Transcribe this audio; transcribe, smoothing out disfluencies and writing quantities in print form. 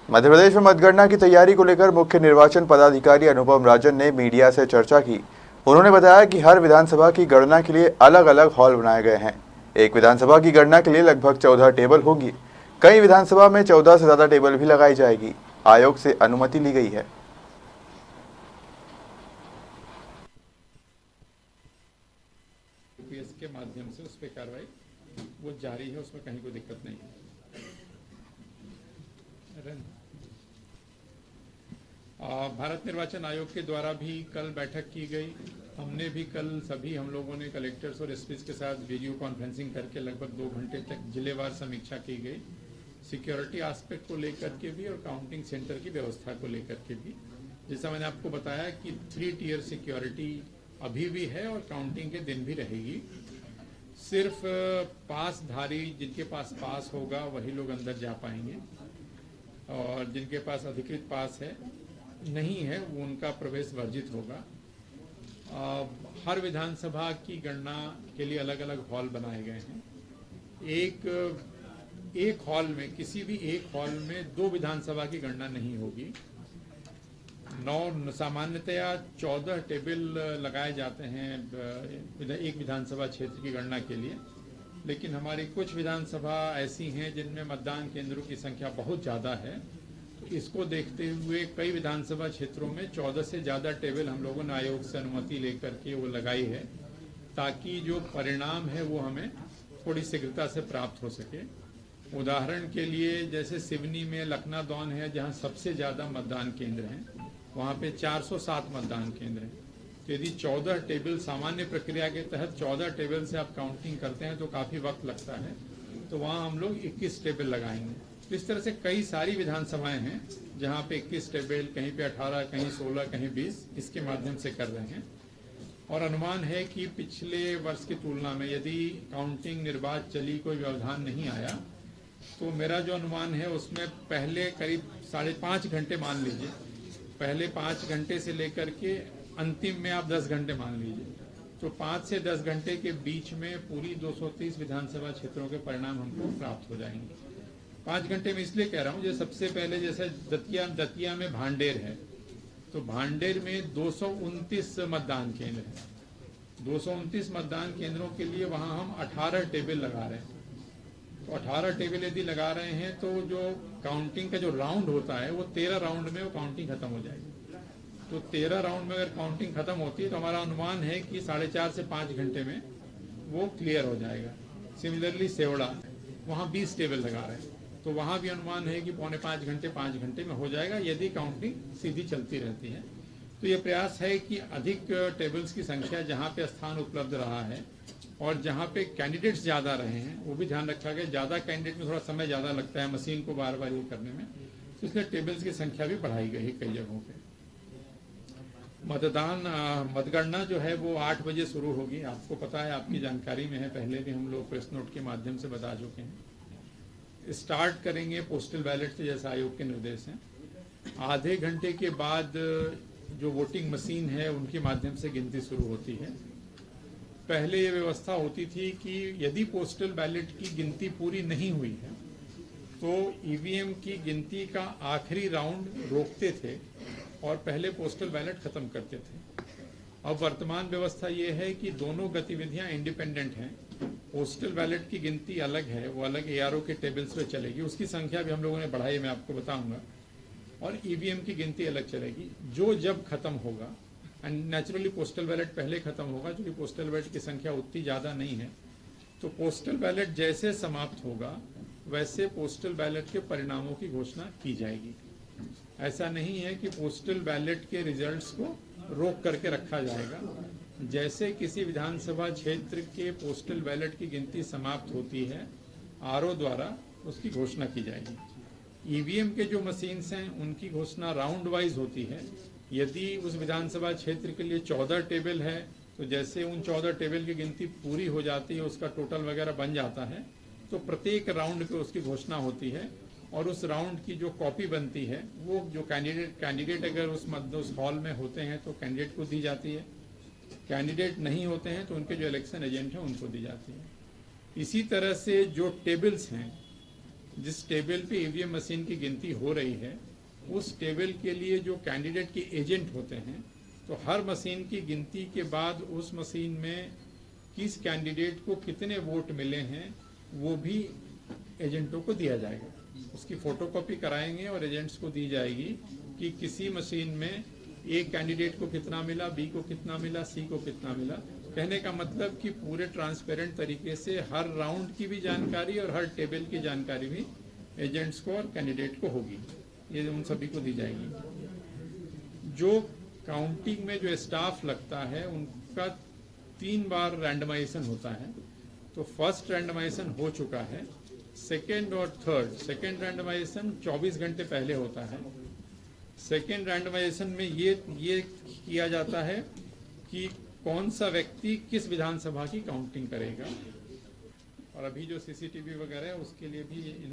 मध्य प्रदेश में मतगणना की तैयारी को लेकर मुख्य निर्वाचन पदाधिकारी अनुपम राजन ने मीडिया से चर्चा की। उन्होंने बताया कि हर विधानसभा की गणना के लिए अलग अलग हॉल बनाए गए हैं। एक विधानसभा की गणना के लिए लगभग 14 टेबल होगी। कई विधानसभा में 14 से ज्यादा टेबल भी लगाई जाएगी। आयोग से अनुमति ली गई है। के माध्यम से उस पर कार्रवाई वो जारी है, उसमें कहीं कोई दिक्कत नहीं है। भारत निर्वाचन आयोग के द्वारा भी कल बैठक की गई। हमने भी कल सभी हम लोगों ने कलेक्टर्स और एसपीज के साथ वीडियो कॉन्फ्रेंसिंग करके लगभग 2 घंटे तक जिलेवार समीक्षा की गई, सिक्योरिटी एस्पेक्ट को लेकर के भी और काउंटिंग सेंटर की व्यवस्था को लेकर के भी। जैसा मैंने आपको बताया कि 3 टियर सिक्योरिटी अभी भी है और काउंटिंग के दिन भी रहेगी। सिर्फ पासधारी, जिनके पास पास होगा वही लोग अंदर जा पाएंगे और जिनके पास अधिकृत पास है नहीं है वो उनका प्रवेश वर्जित होगा। हर विधानसभा की गणना के लिए अलग अलग हॉल बनाए गए हैं। एक हॉल में, किसी भी एक हॉल में 2 विधानसभा की गणना नहीं होगी। सामान्यतया 14 टेबल लगाए जाते हैं एक विधानसभा क्षेत्र की गणना के लिए, लेकिन हमारी कुछ विधानसभा ऐसी हैं जिनमें मतदान केंद्रों की संख्या बहुत ज़्यादा है। तो इसको देखते हुए कई विधानसभा क्षेत्रों में 14 से ज़्यादा टेबल हम लोगों ने आयोग से अनुमति लेकर के वो लगाई है, ताकि जो परिणाम है वो हमें थोड़ी शीघ्रता से प्राप्त हो सके। उदाहरण के लिए जैसे सिवनी में लखनादौन है, जहाँ सबसे ज़्यादा मतदान केंद्र हैं, वहाँ पे 407 मतदान केंद्र हैं। तो यदि 14 टेबल सामान्य प्रक्रिया के तहत 14 टेबल से आप काउंटिंग करते हैं तो काफ़ी वक्त लगता है, तो वहाँ हम लोग 21 टेबल लगाएंगे। तो इस तरह से कई सारी विधानसभाएं हैं जहाँ पे 21 टेबल, कहीं पे 18, कहीं 16, कहीं 20 इसके माध्यम से कर रहे हैं। और अनुमान है कि पिछले वर्ष की तुलना में यदि काउंटिंग निर्बाध चली, कोई व्यवधान नहीं आया, तो मेरा जो अनुमान है उसमें पहले करीब 5.5 घंटे मान लीजिए, पहले 5 घंटे से लेकर के अंतिम में आप 10 घंटे मान लीजिए, तो 5 से 10 घंटे के बीच में पूरी 230 विधानसभा क्षेत्रों के परिणाम हमको प्राप्त हो जाएंगे। 5 घंटे में इसलिए कह रहा हूँ, जैसे सबसे पहले जैसे दतिया में भांडेर है, तो भांडेर में 229 मतदान केंद्र है। 229 मतदान केंद्रों के लिए वहाँ हम 18 टेबल लगा रहे हैं। तो 18 टेबल यदि लगा रहे हैं तो जो काउंटिंग का जो राउंड होता है वो 13 राउंड में वो काउंटिंग खत्म हो जाएगी। तो 13 राउंड में अगर काउंटिंग खत्म होती है तो हमारा अनुमान है कि 4.5 से 5 घंटे में वो क्लियर हो जाएगा। सिमिलरली सेवड़ा, वहाँ 20 टेबल लगा रहे हैं, तो वहाँ भी अनुमान है कि 5 घंटे में हो जाएगा यदि काउंटिंग सीधी चलती रहती है। तो ये प्रयास है कि अधिक टेबल्स की संख्या जहाँ पे स्थान उपलब्ध रहा है और जहाँ पे कैंडिडेट्स ज़्यादा रहे हैं वो भी ध्यान रखा गया। ज़्यादा कैंडिडेट में थोड़ा समय ज़्यादा लगता है मशीन को बार बार ये करने में, तो इसलिए टेबल्स की संख्या भी बढ़ाई गई है कई जगहों पे। मतगणना जो है वो 8 बजे शुरू होगी। आपको पता है, आपकी जानकारी में है, पहले भी हम लोग प्रेस नोट के माध्यम से बता चुके हैं। स्टार्ट करेंगे पोस्टल बैलेट से, जैसा आयोग के निर्देश हैं। आधे घंटे के बाद जो वोटिंग मशीन है उनके माध्यम से गिनती शुरू होती है। पहले ये व्यवस्था होती थी कि यदि पोस्टल बैलेट की गिनती पूरी नहीं हुई है तो ईवीएम की गिनती का आखिरी राउंड रोकते थे और पहले पोस्टल बैलेट खत्म करते थे। अब वर्तमान व्यवस्था ये है कि दोनों गतिविधियां इंडिपेंडेंट हैं। पोस्टल बैलेट की गिनती अलग है, वो अलग एआरओ के टेबल्स पे चलेगी, उसकी संख्या भी हम लोगों ने बढ़ाई, मैं आपको बताऊंगा। और ईवीएम की गिनती अलग चलेगी, जो जब खत्म होगा। एंड नेचुरली पोस्टल बैलेट पहले खत्म होगा, क्योंकि पोस्टल बैलेट की संख्या उतनी ज़्यादा नहीं है। तो पोस्टल बैलेट जैसे समाप्त होगा वैसे पोस्टल बैलेट के परिणामों की घोषणा की जाएगी। ऐसा नहीं है कि पोस्टल बैलेट के रिजल्ट्स को रोक करके रखा जाएगा। जैसे किसी विधानसभा क्षेत्र के पोस्टल बैलेट की गिनती समाप्त होती है, आरओ द्वारा उसकी घोषणा की जाएगी। ईवीएम के जो मशीन्स हैं उनकी घोषणा राउंड वाइज होती है। यदि उस विधानसभा क्षेत्र के लिए 14 टेबल है तो जैसे उन 14 टेबल की गिनती पूरी हो जाती है, उसका टोटल वगैरह बन जाता है, तो प्रत्येक राउंड पे उसकी घोषणा होती है और उस राउंड की जो कॉपी बनती है वो जो कैंडिडेट अगर उस हॉल में होते हैं तो कैंडिडेट को दी जाती है, कैंडिडेट नहीं होते हैं तो उनके जो इलेक्शन एजेंट हैं उनको दी जाती है। इसी तरह से जो टेबल्स हैं जिस टेबल पे ईवीएम मशीन की गिनती हो रही है उस टेबल के लिए जो कैंडिडेट के एजेंट होते हैं, तो हर मशीन की गिनती के बाद उस मशीन में किस कैंडिडेट को कितने वोट मिले हैं वो भी एजेंटों को दिया जाएगा। उसकी फोटोकॉपी कराएंगे और एजेंट्स को दी जाएगी कि किसी मशीन में ए कैंडिडेट को कितना मिला, बी को कितना मिला, सी को कितना मिला। कहने का मतलब कि पूरे ट्रांसपेरेंट तरीके से हर राउंड की भी जानकारी और हर टेबल की जानकारी भी एजेंट्स को और कैंडिडेट को होगी, ये उन सभी को दी जाएगी। जो काउंटिंग में जो स्टाफ लगता है उनका 3 बार रैंडमाइजेशन होता है। तो फर्स्ट रैंडमाइजेशन हो चुका है, सेकेंड और थर्ड। सेकेंड रैंडमाइजेशन 24 घंटे पहले होता है। सेकेंड रैंडमाइजेशन में ये किया जाता है कि कौन सा व्यक्ति किस विधानसभा की काउंटिंग करेगा, और अभी जो सीसीटीवी वगैरह है उसके लिए भी